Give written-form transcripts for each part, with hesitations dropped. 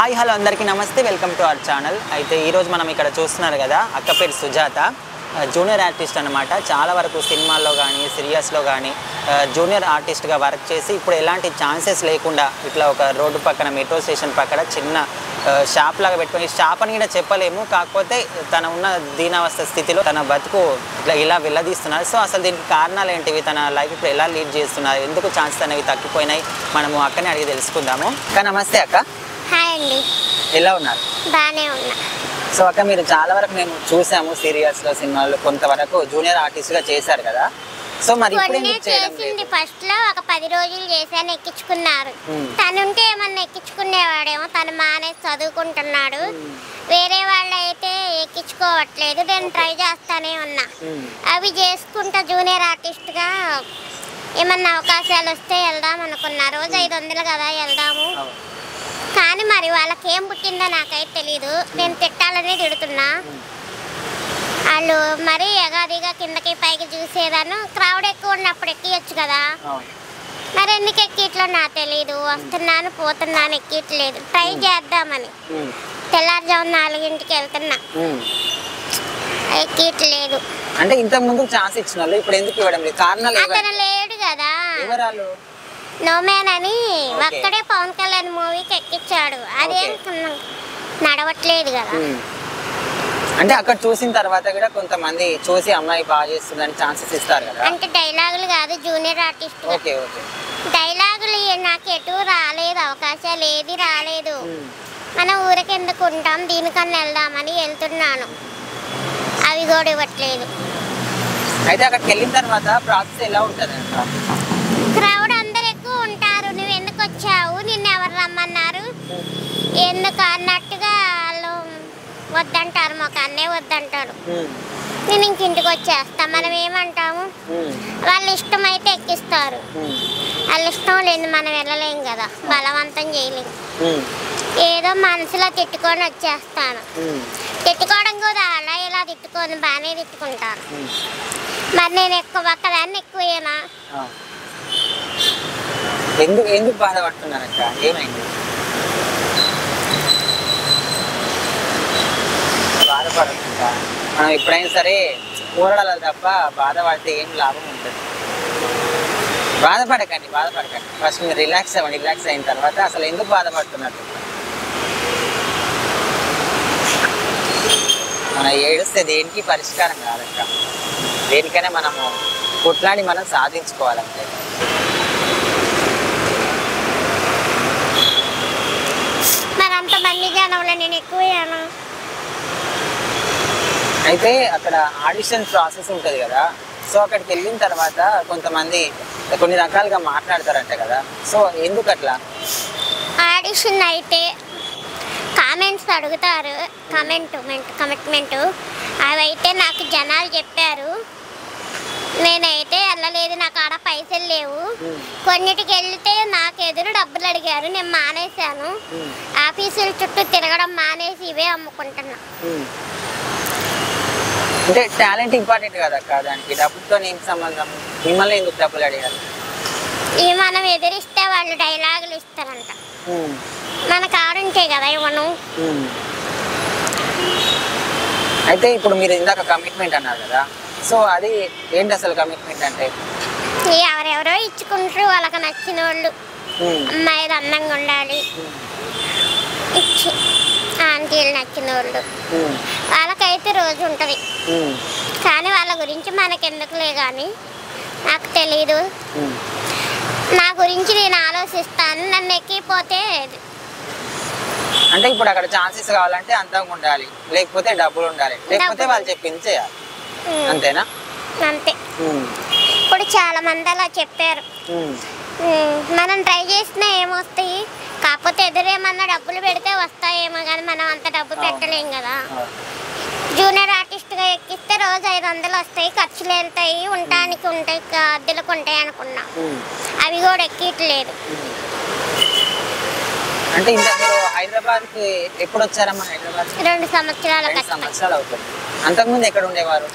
Hi hello అందరికీ నమస్తే, welcome to our channel. అయితే ఈరోజు మనం ఇక్కడ చూస్తున్నారు కదా, అక్క పేరు సుజాత, జూనియర్ ఆర్టిస్ట్ అనమాట. చాలా వరకు సినిమాల్లో కానీ సీరియల్స్లో కానీ జూనియర్ ఆర్టిస్ట్గా వర్క్ చేసి ఇప్పుడు ఎలాంటి ఛాన్సెస్ లేకుండా ఇట్లా ఒక రోడ్డు పక్కన మెట్రో స్టేషన్ పక్కన చిన్న షాప్ లాగా పెట్టుకొని, షాప్ అని కూడా చెప్పలేము, కాకపోతే తన ఉన్న దీనావస్థ స్థితిలో తన బతుకు ఇలా వెళ్ళదీస్తున్నారు. సో అసలు దీనికి కారణాలు ఏంటివి, తన లైఫ్ ఇప్పుడు ఎలా లీడ్ చేస్తున్నారు, ఎందుకు ఛాన్సెస్ అనేవి తగ్గిపోయినాయి, మనము అక్కనే అడిగి తెలుసుకుందాము. అక్క నమస్తే. అక్క హాయ్ అండి, ఎలా ఉన్నారు? బాగానే ఉన్నా. సో అక్క, మీరు చాలా వరకు మేము చూసాము సీరియల్స్లో సినిమాల్లో కొంతవరకు జూనియర్ ఆర్టిస్ట్గా చేశారు కదా. సో మరి ఇప్పుడు చేసింది ఫస్ట్ లో ఒక 10 రోజులు చేశాను, ఎక్కించుకున్నారు. తనుంటే ఏమన్నా ఎక్కించుకునేవాడేమో, తను మానేసి చదువుకుంటున్నాడు. వేరే వాళ్ళు అయితే ఎక్కించుకోవట్లేదు. నేను ట్రై చేస్తానే ఉన్నా. అవి చేసుకుంటా జూనియర్ ఆర్టిస్ట్గా ఏమన్నా అవకాశాలు వస్తే వెళ్దాం అనుకున్నా. రోజు 500 కదా, వెళ్దాము. కానీ మరి వాళ్ళకి ఏం పుట్టిందో నాకైతే తెలీదు. నేను తిట్టాలనే తిడుతున్నా. వాళ్ళు మరి ఎగాదిగా కిందకి పైకి చూసేదాను. క్రౌడ్ ఎక్కువ ఉన్నప్పుడు ఎక్కియచ్చు కదా, మరి ఎందుకు ఎక్కిట్లో నాకు తెలీదు. వస్తున్నాను పోతున్నాను, ఎక్కిట్లేదు. ట్రై చేద్దామని తెల్లారుజాము 4 వెళ్తున్నా, ఎక్కిట్లేదు. అంటే ఇంతకు ముందు ఛాన్స్ ఇచ్చిన వాళ్ళు ఇప్పుడు ఎందుకు ఇవ్వడం లేదు? కారణాలు అతను లేడు కదా. ఎవరాలు? నోమ్యాన్ అని ఒక్కడే పవన్ కళ్యాణ్ మూవీకి ఎక్కించాడు. అదేం నడవట్లేదు కదా. అంటే అక్కడ చూసిన తర్వాత కూడా కొంతమంది చూసి అమ్మాయి బాగా చేస్తుందని ఛాన్సెస్ ఇస్తారు కదా. అంటే డైలాగులు కాదు, జూనియర్ ఆర్టిస్ట్. Okay okay. డైలాగులు నాకు ఎటు రాలేదు, అవకాశాలు ఏది రాలేదు. మనం ఊరికి ఎందుకు ఉంటాం, దీనికన్నా వెళ్దామని వెళ్తున్నాను. అవి కూడా ఇవ్వట్లేదు. అయితే అక్కడికి వెళ్ళిన తర్వాత ప్రాసెస్ ఎలా ఉంటుంది? క్రౌడ్ అందరు ఎక్కువ ఉంటారు. నువ్వు ఎందుకు వచ్చావు, నిన్ను ఎవరు రమ్మన్నారు, ఎందుకు అన్నట్టుగా వాళ్ళు వద్దంటారు. మాకు అన్నే వద్దంటారు. నేను ఇంటికి వచ్చేస్తా. మనం ఏమంటాము, వాళ్ళ ఇష్టం అయితే ఎక్కిస్తారు. వాళ్ళ ఇష్టం లేదు, మనం వెళ్ళలేం కదా, బలవంతం చేయలేము. ఏదో మనసులో తిట్టుకొని వచ్చేస్తాను. తిట్టుకోవడం కూడా అలా ఇలా తిట్టుకొని బాగానే తిట్టుకుంటాను. మరి నేను ఒక్కదాన్ని ఎక్కువేనా? ఎందుకు బాధపడుతున్నారు అక్క? ఏమైంది? బాధపడుతుందా? మనం ఎప్పుడైనా సరే పోరాడాలి తప్ప బాధపడితే ఏం లాభం ఉంటుంది. బాధపడకండి. ఫస్ట్ మీరు రిలాక్స్ అవ్వండి. రిలాక్స్ అయిన తర్వాత అసలు ఎందుకు బాధపడుతున్నారు? మనం ఏడుస్తే దేనికి పరిష్కారం కాదక్క. దేనికైనా మనము కొట్లాడి మనం సాధించుకోవాలంటే. మరి అంతమంది జనంలో నేను ఎక్కువయ్యాను. అయితే అక్కడ ఆడిషన్ ప్రాసెస్ ఉంటుంది కదా. సో అక్కడికి వెళ్ళిన తర్వాత కొంతమంది కొన్ని రకాలుగా మాట్లాడతారంట కదా. సో ఎందుకు అట్లా? ఆడిషన్ అయితే కామెంట్స్ అడుగుతారు. కమిట్మెంట్ అవైతే నాకు జనాలు చెప్పారు. నేనైతే వెళ్ళలేదు, నాకు ఆడ పైసలు లేవు. కొన్నిటికి వెళ్తే నాకు ఎదురు డబ్బులు అడిగారు, నేను మానేశాను. ఆఫీసుల చుట్టూ తిరగడం మానేసి ఇవే అమ్ముకుంటున్నా. అంటే టాలెంట్ ఇంపార్టెంట్ కదా అక్క, దానికి డబ్బులతో ఏం సంబంధం? మిమ్మల్ని ఎందుకు డబ్బులు అడిగారు? ఇవి మనం ఎదిరిస్తే వాళ్ళు డైలాగులు ఇస్తారంట. మనకు ఆడుంటే కదా ఇవ్వను. అయితే ఇప్పుడు మీరు ఇందాక కమిట్మెంట్ అన్నారు కదా. సో అది ఏంటి అసలు కమిట్మెంట్ అంటే? ఎవరెవరో ఇచ్చుకుంటారు, వాళ్ళకి నచ్చిన వాళ్ళు. అమ్మాయి అందంగా ఉండాలి, ఇచ్చి ఆంటీలు నచ్చిన వాళ్ళు వాళ్ళకైతే రోజు ఉంటుంది. కానీ వాళ్ళ గురించి మనకెందుకులే కానీ, నాకు తెలీదు. నా గురించి నేను ఆలోచిస్తాను. నన్ను ఎక్కిపోతే అంటే ఇప్పుడు అక్కడ ఛాన్సెస్ కావాలంటే అందంగా ఉండాలి, లేకపోతే డబ్బులు ఉండాలి, లేకపోతే వాళ్ళు చెప్పింది చేయాలి. అంతేనా? అంతే. ఇప్పుడు చాలా మంది అలా చెప్పారు. మనం ట్రై చేసినా ఏమొస్తాయి, కాకపోతే ఎదురేమన్నా డబ్బులు పెడితే వస్తాయేమో, కానీ మనం అంత డబ్బు పెట్టలేం కదా. జూనియర్ ఆర్టిస్ట్గా ఎక్కిస్తే రోజు 500 వస్తాయి, ఖర్చులు వెళ్తాయి, ఉండటానికి ఉంటాయి, అద్దెలకు ఉంటాయి అనుకున్నా. అవి కూడా ఎక్కిట్లేదు. అంటే ఇంకా మీరు హైదరాబాద్కి ఎప్పుడు వచ్చారమ్మా? హైదరాబాద్ 2 సంవత్సరాలు అవుతుంది. అంతకుముందు ఎక్కడ ఉండేవారు?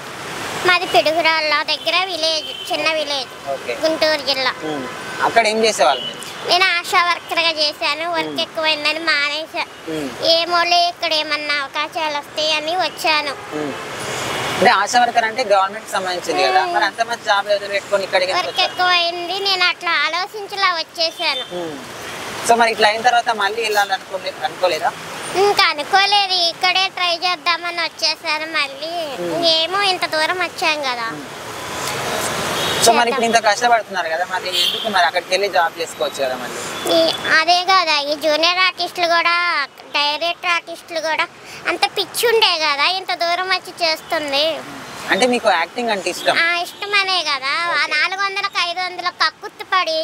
మాది పిడుగురాళ్ళ దగ్గర విలేజ్, చిన్న విలేజ్, గుంటూరు జిల్లా. అక్కడ ఏం చేసేవాళ్ళు? నేను ఆశా వర్కర్గా చేశాను. వర్క్ ఎక్కువైందని మానేసా. ఏమోలే ఇక్కడ ఏమన్నా అవకాశాలు వస్తాయని వచ్చాను. అంటే ఆశా వర్కర్ అంటే గవర్నమెంట్ సంబంధించింది కదా, మరి అంత మంది జాబ్ పెట్టుకొని ఇక్కడికి వర్క్ ఎక్కువైంది, నేను అట్లా ఆలోచించలా వచ్చేసాను. సో మరి ఇట్లా అయిన తర్వాత మళ్ళీ అనుకోలేదా? ఇంకా అనుకోలేదు, ఇక్కడే ట్రై చేద్దామని వచ్చేసాను. మళ్ళీ ఏమో ఇంత దూరం వచ్చాం కదా. సో మరి ఇప్పుడు ఇంత కష్టపడుతున్నారు కదా, మరి ఎందుకు మరి అక్కడికి వెళ్ళి జాబ్ చేసుకోవచ్చు కదా మళ్ళీ? అదే కదా, ఈ జూనియర్ ఆర్టిస్టులు కూడా డైరెక్టర్ ఆర్టిస్టులు కూడా అంత పిచ్చి ఉండే కదా, ఇంత దూరం వచ్చి చేస్తుంది. అంటే మీకు యాక్టింగ్ అంటే ఇష్టం? ఇష్టమనే కదా. 400కి 500 కక్కుర్తి పడి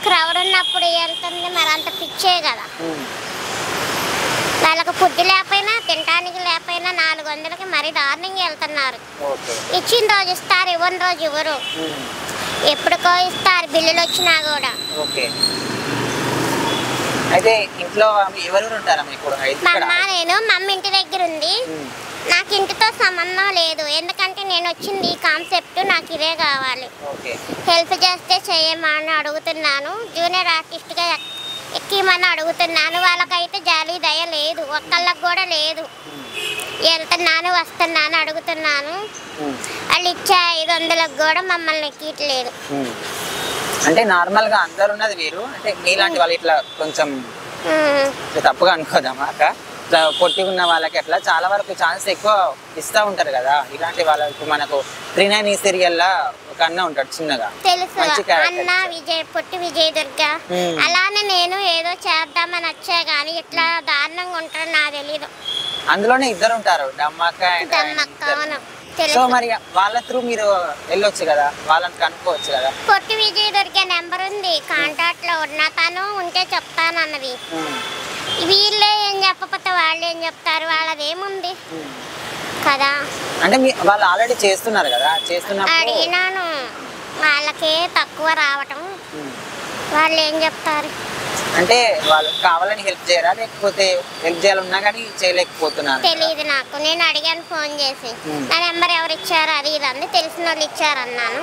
క్రౌడ్ ఉన్నప్పుడు వెళ్తుంది, మరి అంత పిచ్చే కదా. వాళ్ళకి ఫుడ్ లేకపోయినా తినడానికి లేకపోయినా 400కి మరీ దారుణంగా వెళ్తున్నారు. ఇచ్చిన రోజు ఇస్తారు, ఇవ్వని రోజు ఇవ్వరు. ఎప్పటికో ఇస్తారు బిల్లులు వచ్చినా కూడా. అయితే ఇంట్లో ఎవరెవరు ఉంటారా మీకు? మా అమ్మ నేను, మా అమ్మ ఇంటి దగ్గర ఉంది. నాకు ఇంటితో సంబంధం లేదు, ఎందుకంటే నేను వచ్చింది ఈ కాన్సెప్ట్, నాకు ఇదే కావాలి. హెల్ప్ చేస్తే చేయమని అడుగుతున్నాను, జూనియర్ ఆర్టిస్ట్గా ఎక్కిమని అడుగుతున్నాను. వాళ్ళకైతే జాలి దయ లేదు, ఒక్కళ్ళకి కూడా లేదు. వెళ్తున్నాను వస్తున్నాను అడుగుతున్నాను, వాళ్ళు ఇచ్చే 500లకు కూడా మమ్మల్ని ఎక్కట్లేదు. అంటే నార్మల్ గా అందరు ఉన్నది వేరు, అంటే మీలాంటి వాళ్ళు ఇట్లా కొంచెం తప్పుగా అనుకోదామా అక్క? ఇట్లా పొట్టి ఉన్న వాళ్ళకి అట్లా చాలా వరకు ఛాన్స్ ఎక్కువ ఇస్తూ ఉంటారు కదా. ఇలాంటి వాళ్ళకి మనకు 39 సీరియల్ ఒక అన్న ఉంటాడు చిన్నగా, తెలుసు అన్న పొట్టి విజయ్ దుర్గ. అలానే నేను ఏదో చేద్దామని వచ్చా గానీ ఇట్లా దారుణంగా ఉంటారు నాకు తెలీదు. అందులోనే ఇద్దరు ఉంటారు, డమ్మక్క. సో మరి వాళ్ళ త్రూ మీరు వెళ్ళొచ్చు కదా, వాళ్ళని కనుక్కోవచ్చు కదా. పొట్టి విజయ్ దుర్గ నెంబర్ ఉంది కాంటాక్ట్ లో ఉన్న, తను ఉంటే చెప్తాను అన్నది. వీళ్ళే ఏం చెప్పకపోతే వాళ్ళు ఏం చెప్తారు, వాళ్ళదేముంది కదా. అంటే వాళ్ళు ఆల్రెడీ చేస్తున్నారు కదా, చేస్తున్నప్పుడు అడిగినాను, వాళ్ళకే తక్కువ రావటం, వాళ్ళు ఏం చెప్తారు. అంటే వాళ్ళు కావాలని హెల్ప్ చేయరా, లేకపోతే హెల్ప్ చేయాలన్నా కానీ చేయలేకపోతున్నారు? తెలియదు నాకు, నేను అడిగాను ఫోన్ చేసి, నా నెంబర్ ఎవరు ఇచ్చారు అది ఇది అంది, తెలిసిన వాళ్ళు ఇచ్చారన్నాను.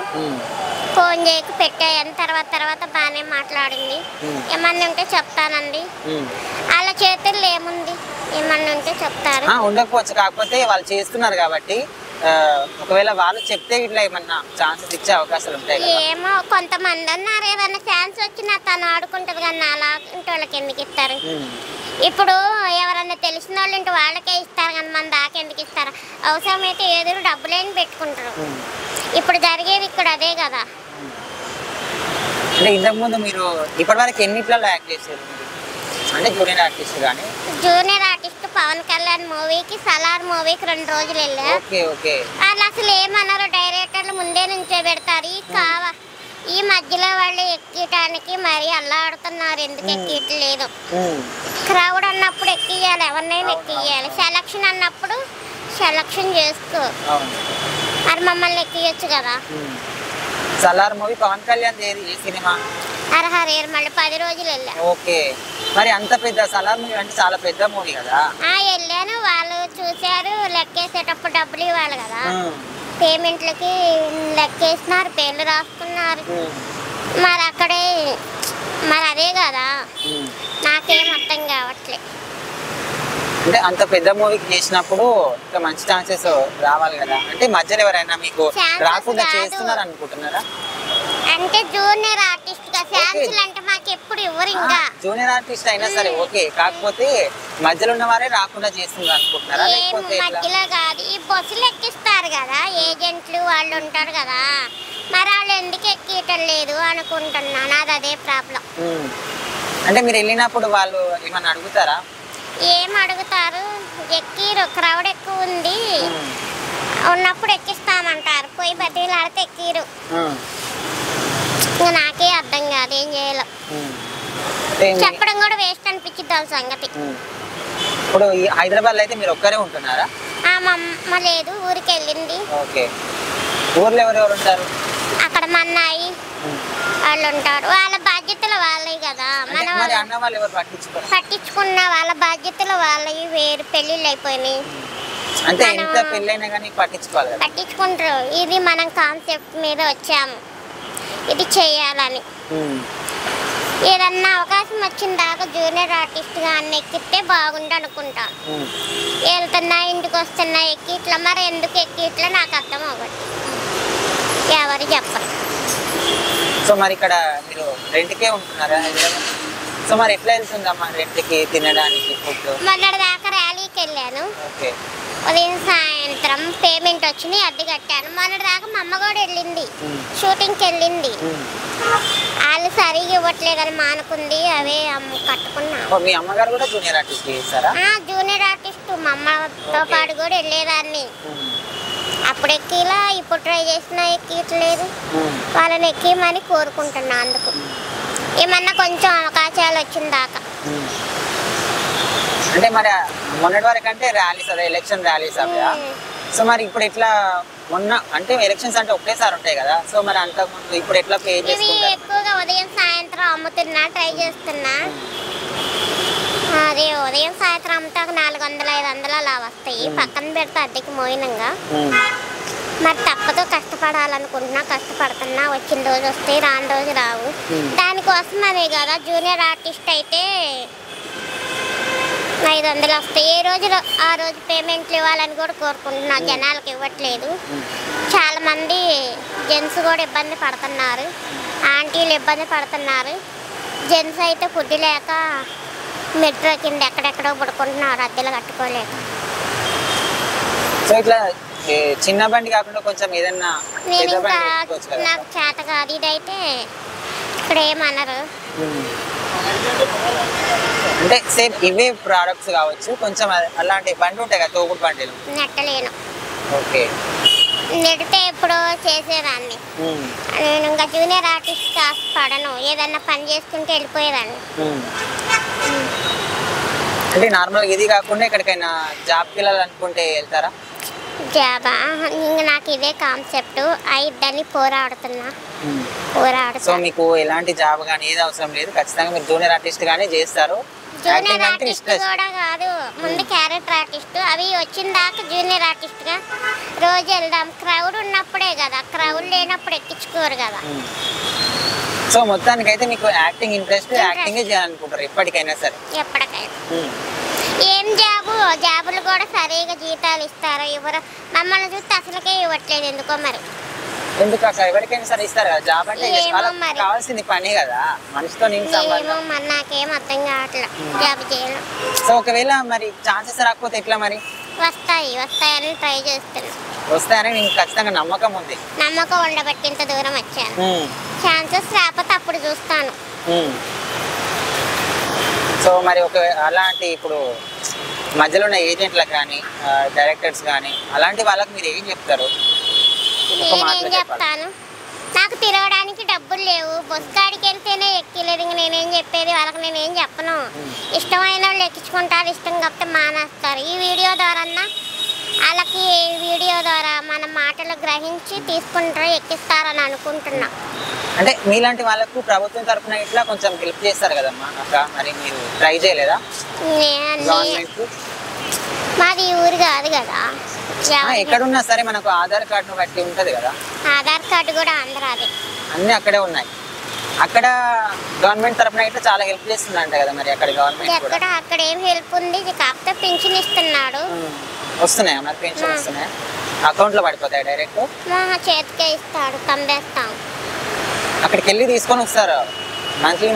ఫోన్ చేయకు పెట్టాయని తర్వాత బాగానే మాట్లాడింది. ఏమన్నా ఉంటే చెప్తానండి, వాళ్ళ చేతుల్లో ఏముంది, ఏమన్నా ఉంటే చెప్తారు. ఉండకపోవచ్చు, కాకపోతే వాళ్ళు చేస్తున్నారు కాబట్టి ఒకవేళ వాళ్ళు చెప్తే ఇట్లా ఏమన్నా ఛాన్సెస్ ఇచ్చే అవకాశాలు ఉంటాయి. ఏమో కొంతమంది అన్నారు, ఏదన్నా ఛాన్స్ వచ్చినా తను ఆడుకుంటది కానీ అలా ఇంటి వాళ్ళకి ఎందుకు ఇస్తారు? ఇప్పుడు ఎవరన్నా తెలిసిన వాళ్ళు ఇంటి వాళ్ళకే ఇస్తారు కానీ మన దాకా ఎందుకు ఇస్తారు? అవసరమైతే ఎదురు డబ్బులేని పెట్టుకుంటారు. ఇప్పుడు జరిగేది ఇక్కడ అదే కదా. అంటే ఇంతకుముందు మీరు ఇప్పటివరకు ఎన్నిట్లలో యాక్ట్ చేశారు? అంటే జూనియర్ ఆర్టిస్ట్ కానీ? జూనియర్ ఆర్టిస్ట్ పవన్ కళ్యాణ్ మూవీకి, సలార్ మూవీకి 2 రోజులు వెళ్ళా. వాళ్ళు అసలు ఏమన్నారు, డైరెక్టర్లు ముందే నుంచే పెడతారు, ఈ మధ్యలో వాళ్ళు ఎక్కటానికి మరీ అల్లాడుతున్నారు, ఎందుకు ఎక్కట్లేదు. క్రౌడ్ అన్నప్పుడు ఎక్కియాలి, ఎవరినైనా ఎక్కియాలి. సెలక్షన్ అన్నప్పుడు సెలక్షన్ చేసుకో, మరి మమ్మల్ని ఎక్కియొచ్చు కదా. సలార్ మూవీ పవన్ కళ్యాణ్ ఏ సినిమా? హరహర 10 రోజులు వెళ్ళా. ఓకే, మరి అంత పెద్ద సలార్ మూవీ అంటే చాలా పెద్ద మూవీ కదా. వెళ్ళాను, వాళ్ళు చూశారు, లెక్కేసేటప్పుడు డబ్బులు ఇవ్వాలి కదా, పేమెంట్లకి లెక్కేసినారు, పేర్లు రాసుకున్నారు. మరి అక్కడే మరి అదే కదా, నాకేం అర్థం కావట్లేదు. అంటే అంత పెద్ద మూవీకి చేసినప్పుడు ఇంకా మంచి ఛాన్సెస్ రావాలి కదా. అంటే మధ్యలో ఎవరైనా మీకు రాకుండా చేస్తున్నారు అనుకుంటున్నారా? అంటే జూనియర్ ఆర్టిస్ట్ గా ఛాన్సులు అంటే మాకు ఎప్పుడు ఇవ్వరు. ఇంకా జూనియర్ ఆర్టిస్ట్ అయినా సరే ఓకే, కాకపోతే మధ్యలో ఉన్న వారే రాకుండా చేస్తున్నారు అనుకుంటున్నారా? లేకపోతే మధ్యలో కాదు, ఈ బస్సులు ఎక్కిస్తారు కదా ఏజెంట్లు, వాళ్ళు ఉంటారు కదా, మరి వాళ్ళు ఎందుకు ఎక్కియటం లేదు అనుకుంటున్నాను. అది అదే ప్రాబ్లం. అంటే మీరు వెళ్ళినప్పుడు వాళ్ళు ఏమన్నా అడుగుతారా? ఏం అడుగుతారు, ఎక్కిరు, క్రౌడ్ ఎక్కువ ఉంది ఉన్నప్పుడు ఎక్కిస్తామంటారు, పోయి బతిలాడితే ఎక్కిరు. ఇంకా నాకే అర్థం కాదు, ఏం చేయాలో చెప్పడం కూడా వేస్ట్ అనిపించింది వాళ్ళ సంగతి. ఇప్పుడు హైదరాబాద్ లో అయితే మీరు ఒక్కరే ఉంటున్నారా? మా అమ్మ లేదు, ఊరికి వెళ్ళింది. ఓకే, ఊర్లో ఎవరెవరు ఉంటారు? అక్కడ మా అన్నయ్య వాళ్ళు ఉంటారు, వాళ్ళ బాధ్యతలు వాళ్ళవి కదా. పట్టించుకున్న వాళ్ళ బాధ్యతలు వాళ్ళవి వేరు, పెళ్ళిళ్ళు అయిపోయినాయి. అంటే ఎంత పెళ్ళైనా కానీ పట్టించుకుంటారు. ఇది మనం కాన్సెప్ట్ మీద వచ్చాము, ఇది చేయాలని. ఏదన్నా అవకాశం వచ్చిన దాకా జూనియర్ ఆర్టిస్ట్గా అన్న ఎక్కితే బాగుండు అనుకుంటా. వెళ్తున్నా ఇంటికి వస్తున్నా ఎక్కి ఇట్లా, మరి ఎందుకు ఎక్కి ఇట్లా నాకు అర్థం అవ్వదు, ఎవరు చెప్పరు. సో మరి ఇక్కడ మీరు రెంట్కే ఉంటున్నారా హైదరాబాద్? సో మరి ఎట్లా వెళ్తుందమ్మా రెంట్కి తినడానికి ఫుడ్? మొన్నటి దాకా ర్యాలీకి వెళ్ళాను, ఓకే. ఉదయం సాయంత్రం పేమెంట్ వచ్చినాయి, అద్దె కట్టాను. మొన్నటి దాకా మా అమ్మ కూడా వెళ్ళింది, షూటింగ్కి వెళ్ళింది. వాళ్ళు సరిగా ఇవ్వట్లేదని మానుకుంది, అవే కట్టుకున్నా. మీ అమ్మగారు కూడా జూనియర్ ఆర్టిస్ట్ చేస్తారా? జూనియర్ ఆర్టిస్ట్ మా అమ్మతో పాటు కూడా వెళ్ళేదాన్ని. అప్పుడు ఎక్కిలా, ఇప్పుడు ట్రై చేసినా ఎక్కిట్లేదు. వాళ్ళని ఎక్కిమని కోరుకుంటున్నా. అందుకు ఏమన్నా కొంచెం అవకాశాలు వచ్చిన దాకా. అంటే మరి మొన్నటి వరకు అంటే ర్యాలీస్, అదే ఎలక్షన్ ర్యాలీస్ అవా? సో మరి ఇప్పుడు ఎట్లా, మొన్న అంటే ఎలక్షన్స్ అంటే ఒకేసారి ఉంటాయి కదా, సో మరి అంతకుముందు ఇప్పుడు ఎట్లా పే చేసుకుంటారు? ఎక్కువగా ఉదయం సాయంత్రం అమ్ముతున్నా, ట్రై చేస్తున్నా. అదే ఉదయం సాయంత్రం అమ్ముతా 400-500 అలా వస్తాయి. పక్కన పెడితే అద్దెకి మోయినంగా. మరి తప్పదు, కష్టపడాలనుకుంటున్నా, కష్టపడుతున్నా. వచ్చిన రోజు వస్తాయి, రాని రోజు రావు. దానికోసం అనే కదా జూనియర్ ఆర్టిస్ట్ అయితే 500 వస్తాయి. ఏ రోజు ఆ రోజు పేమెంట్లు ఇవ్వాలని కూడా కోరుకుంటున్నా. జనాలకు ఇవ్వట్లేదు. చాలామంది జెంట్స్ కూడా ఇబ్బంది పడుతున్నారు, ఆంటీలు ఇబ్బంది పడుతున్నారు. జెంట్స్ అయితే ఫుడ్ లేక మెట్రో కింద ఎక్కడెక్కడో పడుకుంటున్నారు, అద్దెలు కట్టుకోలేక. సో ఇట్లా చిన్న బండి కాకుండా కొంచెం ఏదన్నా నేను ఇంకా నాకు చేత కాదు. ఇదైతే ఇక్కడ ఏమన్నారు అంటే సేమ్ ఇవే ప్రోడక్ట్స్ కావచ్చు, కొంచెం అలాంటి బండి ఉంటాయి కదా, తోగుడు బండిలు నెట్టలేను. ఓకే. నెడితే ఎప్పుడో చేసేదాన్ని. నేను ఇంకా జూనియర్ ఆర్టిస్ట్ పడను, ఏదన్నా పని చేసుకుంటే వెళ్ళిపోయేదాన్ని. అంటే నార్మల్గా ఇది కాకుండా ఎక్కడికైనా జాబ్కి వెళ్ళాలనుకుంటే వెళ్తారా? జాబా? ఇంకా నాకు ఇదే కాన్సెప్ట్. ఇద్దరిని పోరాడుతున్నా. సో మీకు ఎలాంటి జాబ్ కానీ ఏది అవసరం లేదు, ఖచ్చితంగా మీరు జూనియర్ ఆర్టిస్ట్ గానే చేస్తారు. జూనియర్ ఆర్టిస్ట్ కూడా కాదు, ముందు క్యారెక్టర్ ఆర్టిస్ట్. అవి వచ్చిన దాకా జూనియర్ ఆర్టిస్ట్ గా రోజు వెళ్దాం. క్రౌడ్ ఉన్నప్పుడే కదా, క్రౌడ్ లేనప్పుడు ఎక్కించుకోరు కదా. సో మొత్తానికి అయితే మీకు యాక్టింగ్ ఇంట్రెస్ట్, యాక్టింగ్ చేయాలనుకుంటారు ఎప్పటికైనా సరే? ఎప్పటికైనా. ఏం జాబులు కూడా సరిగా జీతాలు ఇస్తారు, ఎవరు మమ్మల్ని చూస్తే అసలుకే ఇవ్వట్లేదు ఎందుకో. మరి ఎందుకు అసలు ఎవరికైనా సరే ఇస్తారు కదా జాబ్, అంటే కావాల్సింది పని కదా, మనిషితో మరి నాకేం అర్థం కావట్లేదు జాబ్ చేయడం. సో ఒకవేళ మరి ఛాన్సెస్ రాకపోతే ఎట్లా మరి? వస్తాయని ట్రై చేస్తున్నా. వస్తాయని నీకు ఖచ్చితంగా నమ్మకం ఉంది? నమ్మకం ఉండబట్టి ఇంత దూరం వచ్చాను. ఛాన్సెస్ రాకపోతే అప్పుడు చూస్తాను. సో మరి ఒక అలాంటి ఇప్పుడు మధ్యలో ఉన్న ఏజెంట్లకు కానీ డైరెక్టర్స్ కానీ అలాంటి వాళ్ళకి మీరు ఏం చెప్తారు? నేనేం చెప్తాను, నాకు తిరగడానికి డబ్బులు లేవు, బస్ కాడికి వెళ్తేనే ఎక్కలేదు. ఇంక నేనేం చెప్పేది వాళ్ళకి? నేనేం చెప్పను. ఇష్టమైన వాళ్ళు ఎక్కించుకుంటారు, ఇష్టం కాకపోతే మానేస్తారు. ఈ వీడియో ద్వారా వాళ్ళకి వీడియో ద్వారా మన మాటలు గ్రహించి తీసుకుంటారు, ఎక్కిస్తారని అనుకుంటున్నా. అంటే మీలాంటి వాళ్ళకు ప్రభుత్వం తరఫున ఇట్లా కొంచెం హెల్ప్ చేస్తారు కదమ్మా అక్క, మరి మీరు ట్రై చేయలేదా? మాది ఊరు కాదు కదా, ఎక్కడున్నా సరే మనకు ఆధార్ కార్డును బట్టి ఉంటది కదా. ఆధార్ కార్డు కూడా ఆంధ్రాది, అన్ని అక్కడే ఉన్నాయి. అక్కడ గవర్నమెంట్ తరఫున ఇట్లా చాలా హెల్ప్ చేస్తుందంట కదా, మరి అక్కడ గవర్నమెంట్ అక్కడ ఏం హెల్ప్ ఉంది? కాకపోతే పెన్షన్ ఇస్తున్నాడు. వస్తున్నాయా మరి? పెన్షన్ వస్తున్నాయా? అకౌంట్ లో పడిపోతాయి డైరెక్ట్? చేతికే ఇస్తాడు, కంబేస్తాం. అక్కడికి వెళ్ళి తీసుకొని వస్తారు మంత్లీ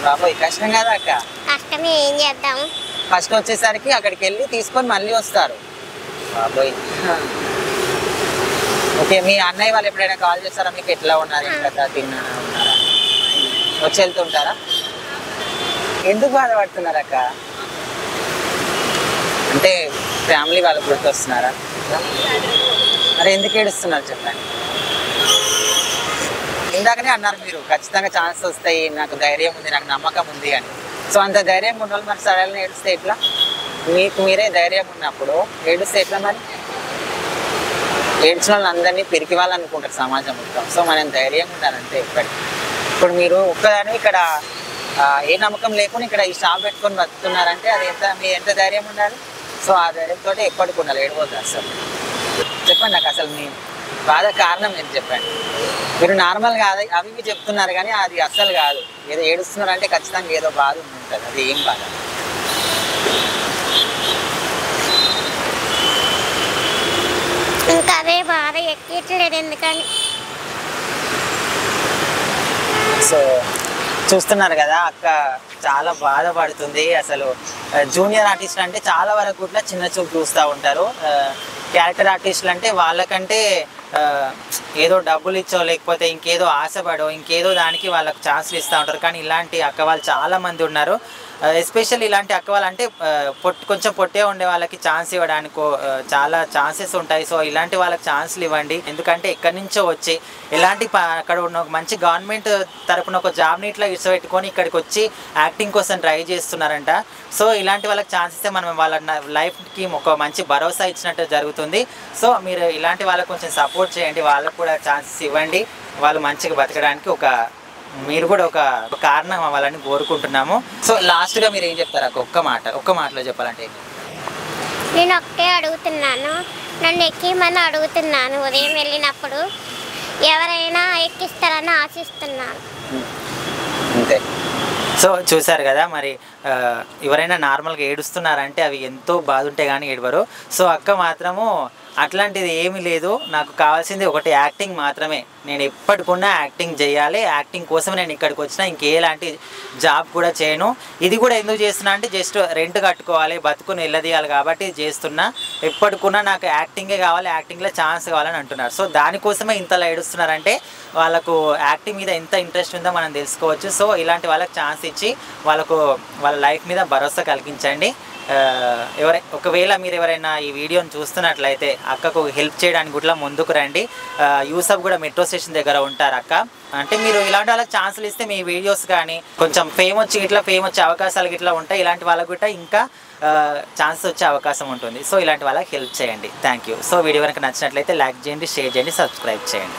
బాబోయ్, కష్టం కదా అక్క? కష్టమే, ఏం చేద్దాము. ఫస్ట్ వచ్చేసరికి అక్కడికి వెళ్ళి తీసుకొని మళ్ళీ వస్తారు బాబోయ్. ఓకే, మీ అన్నయ్య వాళ్ళు ఎప్పుడైనా కాల్ చేస్తారా మీకు? ఎట్లా ఉన్నారు, ఎట్లా తిన్నారా, ఉన్నారా, వచ్చి వెళ్తుంటారా? ఎందుకు బాధపడుతున్నారు అక్క? అంటే ఫ్యామిలీ వాళ్ళు గుర్తొస్తున్నారా? మరి ఎందుకు ఏడుస్తున్నారు చెప్పండి? ఇందాకనే అన్నారు మీరు ఖచ్చితంగా ఛాన్స్ వస్తాయి, నాకు ధైర్యం ఉంది, నాకు నమ్మకం ఉంది అని. సో అంత ధైర్యం ఉన్న వాళ్ళు మరి సడన్గా ఏడుస్తే ఎట్లా? మీకు మీరే ధైర్యం ఉన్నప్పుడు ఏడుస్తే ఎట్లా మరి? ఏడ్చిన వాళ్ళని అందరినీ పెరికి వాళ్ళు అనుకుంటారు సమాజం మొత్తం. సో మనం ధైర్యంగా ఉండాలంటే ఎప్పటికీ. ఇప్పుడు మీరు ఒక్కదాని ఇక్కడ ఏ నమ్మకం లేకుండా ఇక్కడ ఈ షాప్ పెట్టుకొని బతుకుతున్నారంటే అది ఎంత ధైర్యం ఉండాలి? సో ఆ ధైర్యంతో ఎప్పటికి ఉండాలి, ఏడిపోతుంది అసలు. చెప్పండి నాకు అసలు బాధ కారణం ఏంటి చెప్పండి? మీరు నార్మల్గా అవి ఇవి చెప్తున్నారు కానీ అది అస్సలు కాదు. ఏదో ఏడుస్తున్నారు అంటే ఖచ్చితంగా ఏదో బాధ ఉంటుంది. అది ఏం బాధ? ఇంకా అదే బాధ ఎక్కట్లేదు ఎందుకని. సో చూస్తున్నారు కదా, అక్క చాలా బాధపడుతుంది. అసలు జూనియర్ ఆర్టిస్ట్ అంటే చాలా వరకు కూడా చిన్న చూపు చూస్తూ ఉంటారు. క్యారెక్టర్ ఆర్టిస్టులు అంటే వాళ్ళకంటే ఏదో డబ్బులు ఇచ్చో లేకపోతే ఇంకేదో ఆశపడో ఇంకేదో దానికి వాళ్ళకు ఛాన్సులు ఇస్తూ ఉంటారు. కానీ ఇలాంటి అక్క వాళ్ళు చాలామంది ఉన్నారు. ఎస్పెషల్లీ ఇలాంటి అక్క వాళ్ళు అంటే కొంచెం పొట్టే ఉండే వాళ్ళకి ఛాన్స్ ఇవ్వడానికి చాలా ఛాన్సెస్ ఉంటాయి. సో ఇలాంటి వాళ్ళకి ఛాన్సులు ఇవ్వండి. ఎందుకంటే ఎక్కడి నుంచో వచ్చి ఇలాంటి అక్కడ ఉన్న ఒక మంచి గవర్నమెంట్ తరపున ఒక జాబ్ని ఇట్లా ఇష్టపెట్టుకొని ఇక్కడికి వచ్చి యాక్టింగ్ కోసం ట్రై చేస్తున్నారంట. సో ఇలాంటి వాళ్ళకి ఛాన్స్ ఇస్తే మనం వాళ్ళ లైఫ్కి ఒక మంచి భరోసా ఇచ్చినట్టు జరుగుతుంది. సో మీరు ఇలాంటి వాళ్ళకి కొంచెం సపోర్ట్ చేయండి, వాళ్ళకు కూడా ఛాన్సెస్ ఇవ్వండి. వాళ్ళు మంచిగా బతకడానికి మీరు కూడా ఒక కారణం అవ్వాలని కోరుకుంటున్నాము. సో లాస్ట్గా మీరు ఏం చెప్తారు? ఒక్క మాటలో చెప్పాలంటే నేను ఒకే అడుగుతున్నాను, నన్ను ఎక్కిమని అడుగుతున్నాను. ఉదయం వెళ్ళినప్పుడు ఎవరైనా ఎక్కిస్తారని ఆశిస్తున్నాను. అంతే. సో చూసారు కదా, మరి ఎవరైనా నార్మల్గా ఏడుస్తున్నారంటే అవి ఎంతో బాధ ఉంటే కానీ ఏడవరు. సో అక్క మాత్రము అట్లాంటిది ఏమీ లేదు, నాకు కావాల్సింది ఒకటి యాక్టింగ్ మాత్రమే. నేను ఎప్పటికున్నా యాక్టింగ్ చేయాలి, యాక్టింగ్ కోసం నేను ఇక్కడికి వచ్చిన, ఇంకేలాంటి జాబ్ కూడా చేయను. ఇది కూడా ఎందుకు చేస్తున్నా అంటే జస్ట్ రెంట్ కట్టుకోవాలి, బతుకుని వెళ్ళదీయాలి కాబట్టి చేస్తున్నా. ఎప్పటికున్నా నాకు యాక్టింగే కావాలి, యాక్టింగ్లో ఛాన్స్ కావాలని అంటున్నారు. సో దానికోసమే ఇంతలా ఏడుస్తున్నారంటే వాళ్ళకు యాక్టింగ్ మీద ఎంత ఇంట్రెస్ట్ ఉందో మనం తెలుసుకోవచ్చు. సో ఇలాంటి వాళ్ళకి ఛాన్స్ ఇచ్చి వాళ్ళ లైఫ్ మీద భరోసా కలిగించండి. ఒకవేళ మీరు ఎవరైనా ఈ వీడియోని చూస్తున్నట్లయితే అక్కకు హెల్ప్ చేయడానికి కూడా ముందుకు రండి. యూసఫ్ కూడా మెట్రో స్టేషన్ దగ్గర ఉంటారు అక్క. అంటే మీరు ఇలాంటి వాళ్ళకి ఛాన్సులు ఇస్తే మీ వీడియోస్ కానీ కొంచెం ఫేమ్ వచ్చే అవకాశాలు ఇట్లా ఉంటాయి. ఇలాంటి వాళ్ళకు కూడా ఇంకా ఛాన్స్ వచ్చే అవకాశం ఉంటుంది. సో ఇలాంటి వాళ్ళకి హెల్ప్ చేయండి. Thank you. సో వీడియో కనుక నచ్చినట్లయితే లైక్ చేయండి, షేర్ చేయండి, సబ్స్క్రైబ్ చేయండి.